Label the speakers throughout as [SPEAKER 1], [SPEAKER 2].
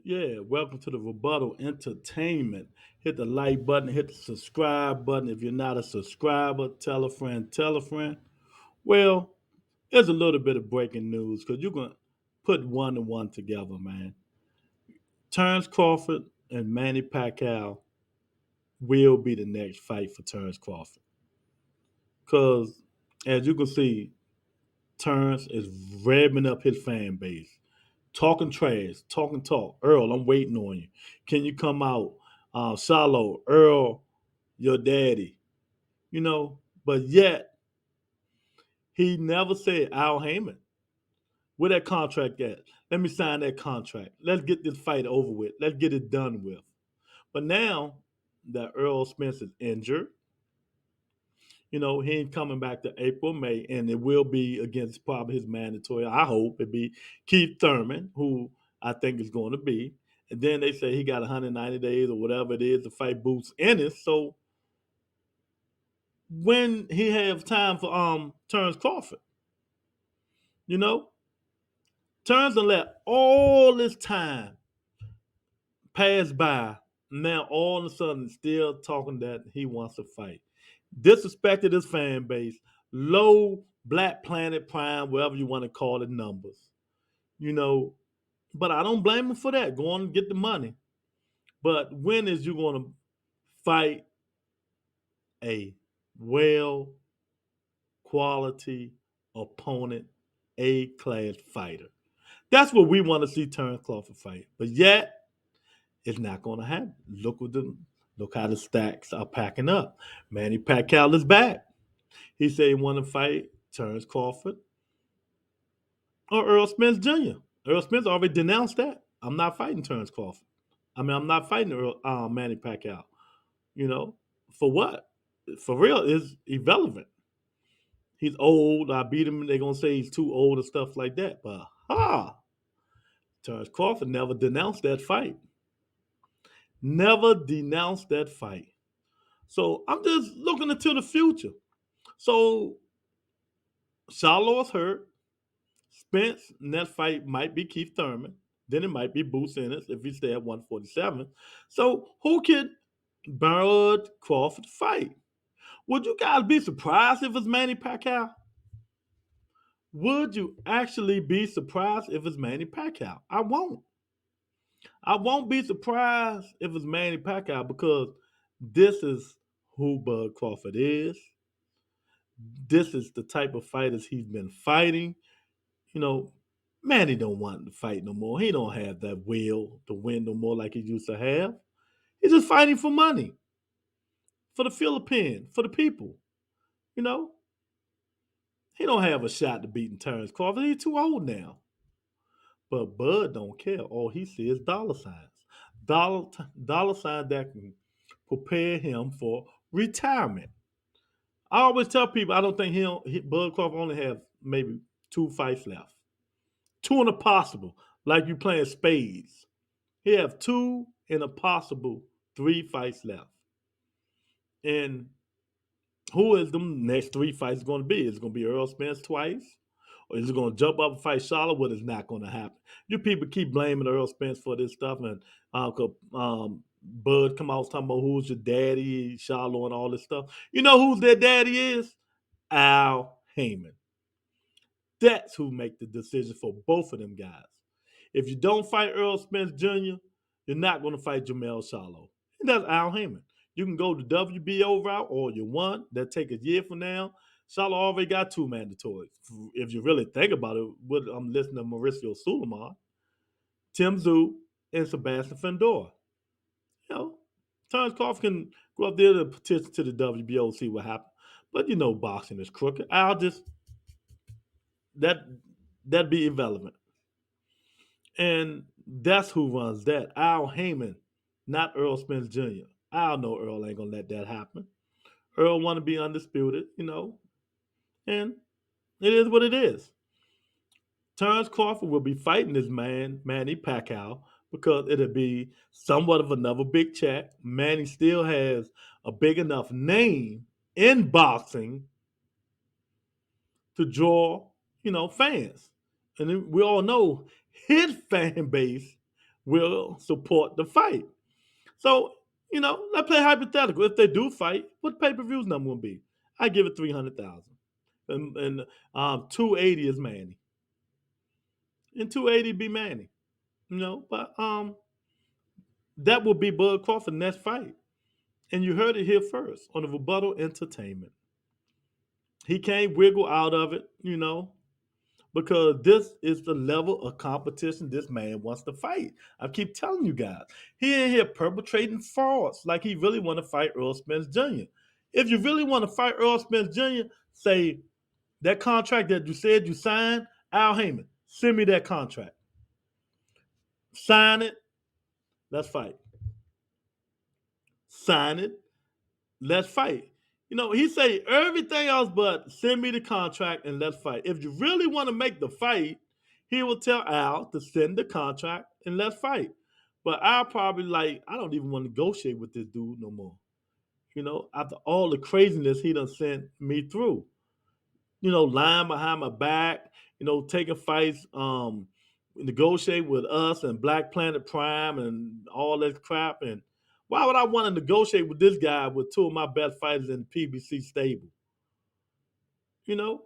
[SPEAKER 1] Yeah, welcome to the Rebuttal Entertainment. Hit the like button, hit the subscribe button. If you're not a subscriber, tell a friend, tell a friend. Well, there's a little bit of breaking news because you're going to put one and one together, man. Terrence Crawford and Manny Pacquiao will be the next fight for Terrence Crawford. Because, as you can see, Terrence is revving up his fan base. Talking trash, talking talk. Earl, I'm waiting on you. Can you come out? Shallow, Earl, your daddy. You know, but yet he never said Al Heyman. Where that contract at? Let me sign that contract. Let's get this fight over with. Let's get it done with. But now that Earl Spence is injured, he ain't coming back to April, May, and it will be against probably his mandatory. I hope it be Keith Thurman, who I think is going to be. And then they say he got 190 days or whatever it is to fight Boots Ennis. So when he have time for Terrence Crawford, you know, Terrence done let all this time pass by. Now all of a sudden still talking that he wants to fight. Disrespected his fan base, low Black Planet Prime, whatever you want to call it, numbers. You know, but I don't blame him for that. Go on and get the money. But when is you going to fight a well quality opponent, A class fighter? That's what we want to see Terrence Crawford fight. But yet, it's not going to happen. Look how the stacks are packing up. Manny Pacquiao is back. He said he want to fight Terrence Crawford or Earl Spence Jr. Earl Spence already denounced that. I'm not fighting Terrence Crawford. I'm not fighting Manny Pacquiao. You know, for what? For real, is irrelevant. He's old. I beat him. They're gonna say he's too old and stuff like that. But Terrence Crawford never denounced that fight. Never denounced that fight. So I'm just looking into the future. So Charlo is hurt. Spence in that fight might be Keith Thurman. Then it might be Boots Ennis if he stay at 147. So who could Bud Crawford fight? Would you guys be surprised if it's Manny Pacquiao? Would you actually be surprised if it's Manny Pacquiao? I won't. I won't be surprised if it's Manny Pacquiao because this is who Bud Crawford is. This is the type of fighters he's been fighting. You know, Manny don't want to fight no more. He don't have that will to win no more like he used to have. He's just fighting for money, for the Philippines, for the people. You know, he don't have a shot to beating Terrence Crawford. He's too old now. But Bud don't care. All he sees is dollar signs. Dollar signs that can prepare him for retirement. I always tell people I don't think Bud Crawford only have maybe two fights left. Two in a possible, like you playing spades. He have two in a possible three fights left. And who is the next three fights going to be? Is it going to be Earl Spence twice? Or is it going to jump up and fight Charlotte? What is not going to happen? You people keep blaming Earl Spence for this stuff, and Bud come out talking about who's your daddy, Charlotte, and all this stuff. You know who's their daddy is? Al Heyman. That's who make the decision for both of them guys. If you don't fight Earl Spence Jr., you're not going to fight Jamel Charlo. And that's Al Heyman. You can go the WBO route or you want. That take a year from now. Charlo already got two mandatories. If you really think about it, I'm listening to Mauricio Suleiman, Tim Tszyu, and Sebastian Fendora. You know, Terrence Crawford can go up there to petition to the WBO, see what happens. But you know, boxing is crooked. That that'd be irrelevant. And that's who runs that. Al Heyman, not Earl Spence Jr. I know Earl ain't gonna let that happen. Earl want to be undisputed, and it is what it is. Terrence Crawford will be fighting this man, Manny Pacquiao, because it'll be somewhat of another big check. Manny still has a big enough name in boxing to draw, fans. And we all know his fan base will support the fight. So, let's play hypothetical. If they do fight, what pay per views number will be? I give it 300,000, and 280 is Manny, and 280 be Manny. But that will be Bud Crawford next fight, and you heard it here first on the Rebuttal Entertainment. He can't wiggle out of it, because this is the level of competition this man wants to fight. I keep telling you guys, he ain't here perpetrating frauds like he really want to fight Earl Spence Jr. If you really want to fight Earl Spence Jr., say that contract that you said you signed, Al Heyman, send me that contract. Sign it, let's fight. Sign it, let's fight. He say everything else but send me the contract and let's fight. If you really want to make the fight, he will tell Al to send the contract and let's fight. But Al probably like, I don't even want to negotiate with this dude no more. After all the craziness he done sent me through. Lying behind my back, taking fights, negotiate with us and Black Planet Prime and all that crap. And why would I want to negotiate with this guy with two of my best fighters in the PBC stable? You know,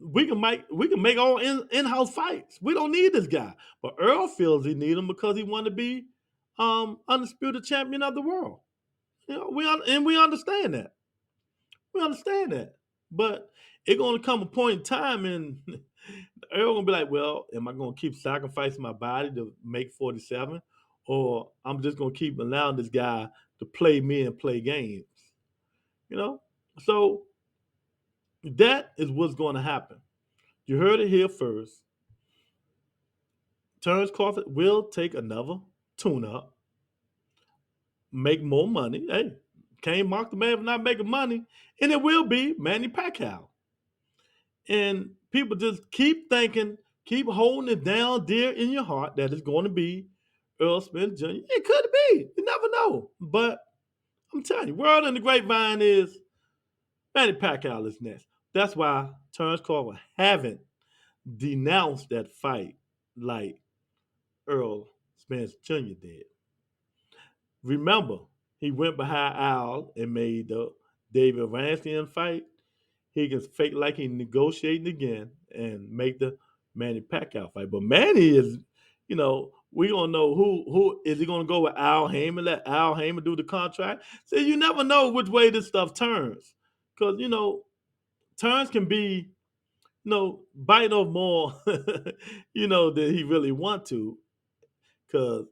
[SPEAKER 1] we can make all in-house fights. We don't need this guy. But Earl feels he need him because he want to be undisputed champion of the world. We understand that. We understand that. But it's gonna come a point in time and Earl gonna be like, well, am I gonna keep sacrificing my body to make 47? Or I'm just gonna keep allowing this guy to play me and play games. You know? So that is what's gonna happen. You heard it here first. Terrence Crawford will take another tune up, make more money. Hey, can't mock the man for not making money. And it will be Manny Pacquiao. And people just keep thinking, keep holding it down dear in your heart that it's going to be Earl Spence Jr. It could be. You never know. But I'm telling you, word in the grapevine is Manny Pacquiao is next. That's why Terrence Crawford haven't denounced that fight like Earl Spence Jr. did. Remember, he went behind Al and made the David Ramsey fight. He can fake like he's negotiating again and make the Manny Pacquiao fight. But Manny is, we don't know who is he going to go with Al Heyman, let Al Heyman do the contract. So you never know which way this stuff turns. Because, turns can be, bite off more, than he really want to. Because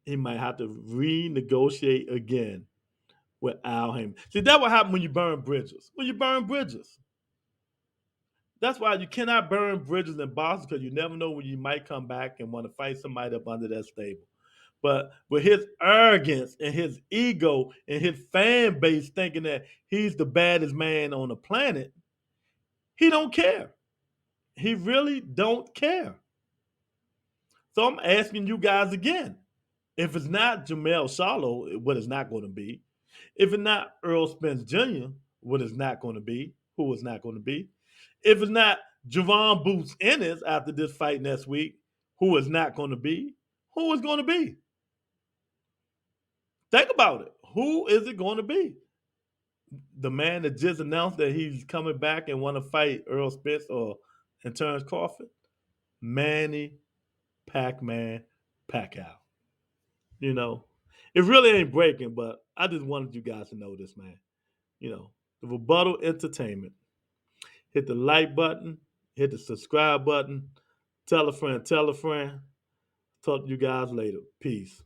[SPEAKER 1] he might have to renegotiate again with Al Heyman. See, that what happen when you burn bridges. When you burn bridges. That's why you cannot burn bridges in boxing because you never know when you might come back and want to fight somebody up under that stable. But with his arrogance and his ego and his fan base thinking that he's the baddest man on the planet, he don't care. He really don't care. So I'm asking you guys again. If it's not Jamel Charlo, what it's not going to be. If it's not Earl Spence Jr., what it's not going to be. Who it's not going to be. If it's not Javon Boots Ennis after this fight next week, who is not going to be, who is going to be? Think about it. Who is it going to be? The man that just announced that he's coming back and want to fight Earl Spence or and Terrence Crawford? Manny Pacman Pacquiao. It really ain't breaking, but I just wanted you guys to know this, man. The Rebuttal Entertainment. Hit the like button, hit the subscribe button, tell a friend, tell a friend. Talk to you guys later. Peace.